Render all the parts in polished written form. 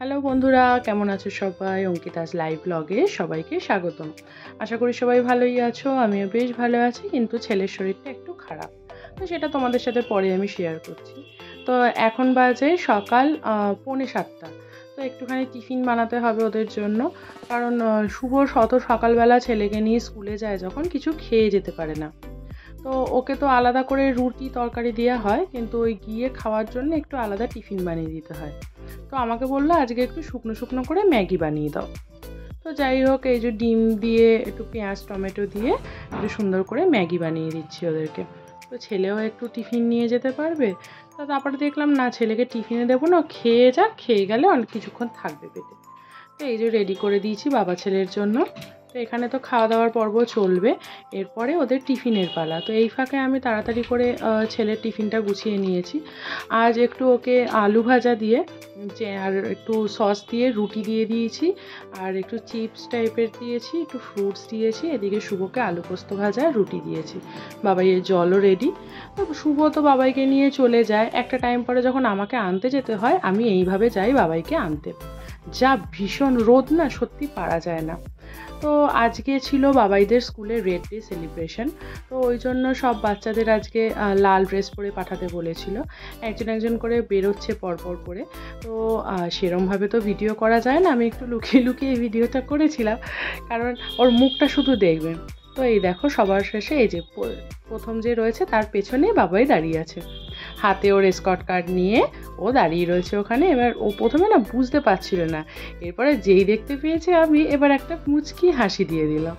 Hello বন্ধুরা, কেমন আছো সবাই? অঙ্কিতাস লাইভ ব্লগে সবাইকে স্বাগতম। আশা করি সবাই ভালোই আছো। আমিও বেশ ভালো আছি, কিন্তু ছেলের শরীরটা একটু খারাপ, তো সেটা তোমাদের সাথে পরে আমি শেয়ার করছি। তো এখন বাজে সকাল 6:45। তো একটুখানি টিফিন বানাতে হবে ওদের জন্য, কারণ শুভ সকালবেলা ছেলেকে নিয়ে স্কুলে যায় যখন, কিছু খেয়ে যেতে পারে না। তো ওকে তো আলাদা করে রুটি তরকারি দেওয়া হয়, কিন্তু ওই গিয়ে খাওয়ার জন্য একটু আলাদা টিফিন বানিয়ে দিতে হয়। তো আমাকে বললো আজকে একটু শুকনো শুকনো করে ম্যাগি বানিয়ে দাও। তো যাই হোক, এই যে ডিম দিয়ে একটু পেঁয়াজ টমেটো দিয়ে একটু সুন্দর করে ম্যাগি বানিয়ে দিচ্ছি ওদেরকে। তো ছেলেও একটু টিফিন নিয়ে যেতে পারবে। তো তারপরে দেখলাম না, ছেলেকে টিফিনে দেবো না, খেয়ে যাক, খেয়ে গেলে অনেক কিছুক্ষণ থাকবে পেটে। তো এই যে রেডি করে দিয়েছি বাবা ছেলের জন্য। তো এখানে তো খাওয়া দাওয়ার পর্ব চলবে, এরপরে ওদের টিফিনের পালা। তো এই ফাঁকে আমি তাড়াতাড়ি করে ছেলের টিফিনটা গুছিয়ে নিয়েছি। আজ একটু ওকে আলু ভাজা দিয়ে আর একটু সস দিয়ে রুটি দিয়ে দিয়েছি, আর একটু চিপস টাইপের দিয়েছি, একটু ফ্রুটস দিয়েছি, এদিকে শুভকে আলু পোস্ত ভাজা রুটি দিয়েছি। বাবাইয়ের জলও রেডি। তো শুভ তো বাবাইকে নিয়ে চলে যায়, একটা টাইম পরে যখন আমাকে আনতে যেতে হয় আমি এইভাবে যাই বাবাইকে আনতে। যা ভীষণ রোদ না, সত্যি পারা যায় না। তো আজকে ছিল বাবাইদের স্কুলে রেড ডে সেলিব্রেশন। তো ওই জন্য সব বাচ্চাদের আজকে লাল ড্রেস পরে পাঠাতে বলেছিল। একজন একজন করে বেরোচ্ছে পরপর করে। তো সেরমভাবে তো ভিডিও করা যায় না, আমি একটু লুকিয়ে লুকিয়ে এই ভিডিওটা করেছিলাম, কারণ ওর মুখটা শুধু দেখবেন। তো এই দেখো, সবার শেষে এই যে প্রথম যে রয়েছে তার পেছনে বাবাই দাঁড়িয়ে আছে, হাতে ওর স্কট কার্ড নিয়ে ও দাঁড়িয়ে রয়েছে ওখানে। এবার ও প্রথমে না বুঝতে পারছিল না, এরপরে যেই দেখতে পেয়েছে আমি, এবার একটা মুচকি হাসি দিয়ে দিলাম।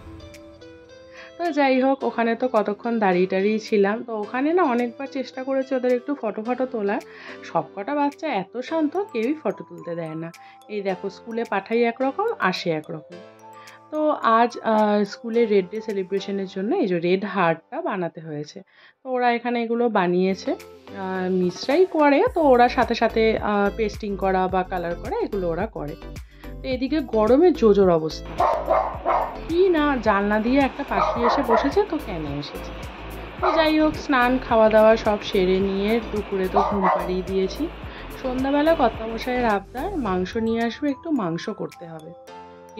তো যাই হোক, ওখানে তো কতক্ষণ দাঁড়িয়ে টাড়িয়ে ছিলাম। তো ওখানে না অনেকবার চেষ্টা করেছে ওদের একটু ফটো তোলার। সব কটা বাচ্চা এত শান্ত, কেউই ফটো তুলতে দেয় না। এই দেখো, স্কুলে পাঠাই একরকম, আসে একরকম। তো আজ স্কুলের রেড ডে সেলিব্রেশনের জন্য এই যে রেড হার্টটা বানাতে হয়েছে। তো ওরা এখানে এগুলো বানিয়েছে, মিসরাই করে, তো ওরা সাথে সাথে পেস্টিং করা বা কালার করা এগুলো ওরা করে। তো এদিকে গরমে জোজোর অবস্থা, কি না জানলা দিয়ে একটা পাখি এসে বসেছে, তো কেন এসেছে। তো যাই হোক, স্নান খাওয়া দাওয়া সব সেরে নিয়ে দুপুরে তো ঘুম পাড়িয়ে দিয়েছি। সন্ধ্যাবেলা কর্তামশাইয়ের আবদার, মাংস নিয়ে আসবে, একটু মাংস করতে হবে।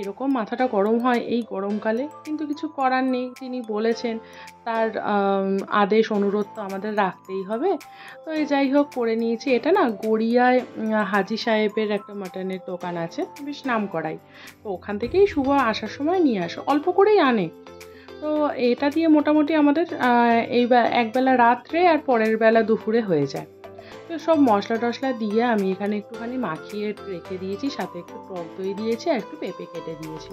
এরকম মাথাটা গরম হয় এই গরমকালে, কিন্তু কিছু করার নেই, তিনি বলেছেন, তার আদেশ অনুরোধ তো আমাদের রাখতেই হবে। তো এই যাই হোক, করে নিয়েছি। এটা না গড়িয়ায় হাজি সাহেবের একটা মাটনের দোকান আছে, বেশ নাম করাই। তো ওখান থেকেই শুভ আসার সময় নিয়ে আসো, অল্প করেই আনে। তো এটা দিয়ে মোটামুটি আমাদের একবেলা রাত্রে আর পরের বেলা দুপুরে হয়ে যায়। তো সব মশলা টশলা দিয়ে আমি এখানে একটুখানি মাখিয়ে রেখে দিয়েছি, সাথে একটু টক দই দিয়েছি আর একটু পেঁপে কেটে দিয়েছি।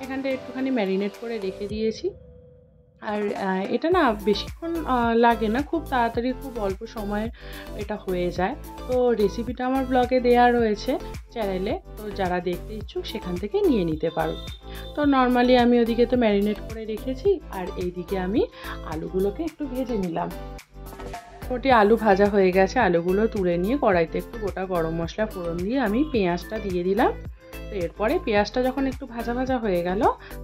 এখানটা একটুখানি ম্যারিনেট করে রেখে দিয়েছি। আর এটা না বেশিক্ষণ লাগে না, খুব তাড়াতাড়ি, খুব অল্প সময়ে এটা হয়ে যায়। তো রেসিপিটা আমার ব্লগে দেওয়া রয়েছে চ্যানেলে, তো যারা দেখতে ইচ্ছুক সেখান থেকে নিয়ে নিতে পারো। তো নর্মালি আমি ওদিকে তো ম্যারিনেট করে রেখেছি, আর এইদিকে আমি আলুগুলোকে একটু ভেজে নিলাম। মোটামুটি আলু ভাজা হয়ে গেছে, আলুগুলো তুলে নিয়ে কড়াইতে একটু গোটা গরম মশলা ফোড়ন দিয়ে আমি পেঁয়াজটা দিয়ে দিলাম। তো এরপরে পেঁয়াজটা যখন একটু ভাজা ভাজা হয়ে গেল,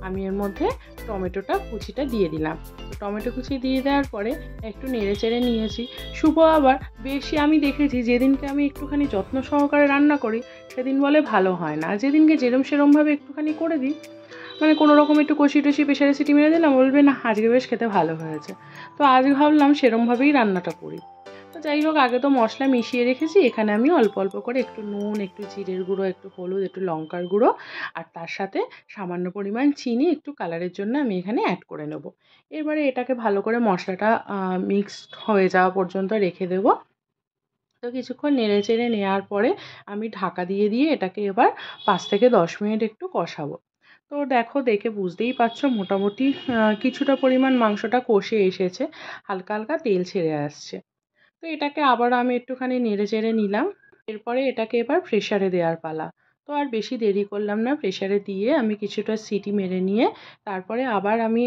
আমি এর মধ্যে টমেটোটা কুচিটা দিয়ে দিলাম। তো টমেটো কুচি দিয়ে দেওয়ার পরে একটু নেড়ে চেড়ে নিয়েছি। শুভ আবার বেশি, আমি দেখেছি যেদিনকে আমি একটুখানি যত্ন সহকারে রান্না করি সেদিন বলে ভালো হয় না, আর যেদিনকে সেরমভাবে একটুখানি করে দিই, মানে কোনো রকম একটু কষি টষি প্রেশারে সিটি মেরে দিলাম, বলবে না আজকে বেশ খেতে ভালো হয়েছে। তো আজ ভাবলাম সেরমভাবেই রান্নাটা করি। তো যাই হোক, আগে তো মশলা মিশিয়ে রেখেছি, এখানে আমি অল্প অল্প করে একটু নুন, একটু জিরের গুঁড়ো, একটু হলুদ, একটু লঙ্কার গুঁড়ো, আর তার সাথে সামান্য পরিমাণ চিনি একটু কালারের জন্য আমি এখানে অ্যাড করে নেব। এবারে এটাকে ভালো করে মশলাটা মিক্সড হয়ে যাওয়া পর্যন্ত রেখে দেবো। তো কিছুক্ষণ নেড়ে চেড়ে নেওয়ার পরে আমি ঢাকা দিয়ে দিয়ে এটাকে এবার 5 থেকে 10 মিনিট একটু কষাবো। তো দেখো, দেখে বুঝতেই পারছো মোটামুটি কিছুটা পরিমাণ মাংসটা কষে এসেছে, হালকা হালকা তেল ছেড়ে আসছে। তো এটাকে আবার আমি একটুখানি নেড়ে চেড়ে নিলাম। এরপরে এটাকে এবার প্রেসারে দেওয়ার পালা। তো আর বেশি দেরি করলাম না, প্রেসারে দিয়ে আমি কিছুটা সিটি মেরে নিয়ে তারপরে আবার আমি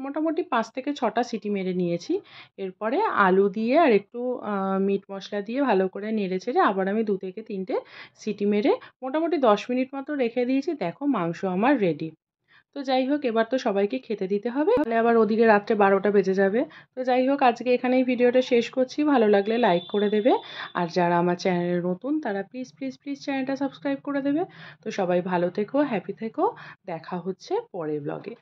মোটামুটি 5 থেকে 6টা সিটি মেরে নিয়েছি। এরপরে আলু দিয়ে আর একটু মিট মশলা দিয়ে ভালো করে নেড়ে চেড়ে আবার আমি 2 থেকে 3টে সিটি মেরে মোটামুটি 10 মিনিট মতো রেখে দিয়েছি। দেখো, মাংস আমার রেডি। তো যাই হোক, এবার তো সবাইকে খেতে দিতে হবে, তাহলে আবার ওদিকে রাত্রে 12টা বেজে যাবে। তো যাই হোক, আজকে এখানেই ভিডিওটা শেষ করছি। ভালো লাগলে লাইক করে দেবে, আর যারা আমার চ্যানেলে নতুন তারা প্লিজ প্লিজ প্লিজ চ্যানেলটা সাবস্ক্রাইব করে দেবে। তো সবাই ভালো থেকো, হ্যাপি থেকো, দেখা হচ্ছে পরের ব্লগে।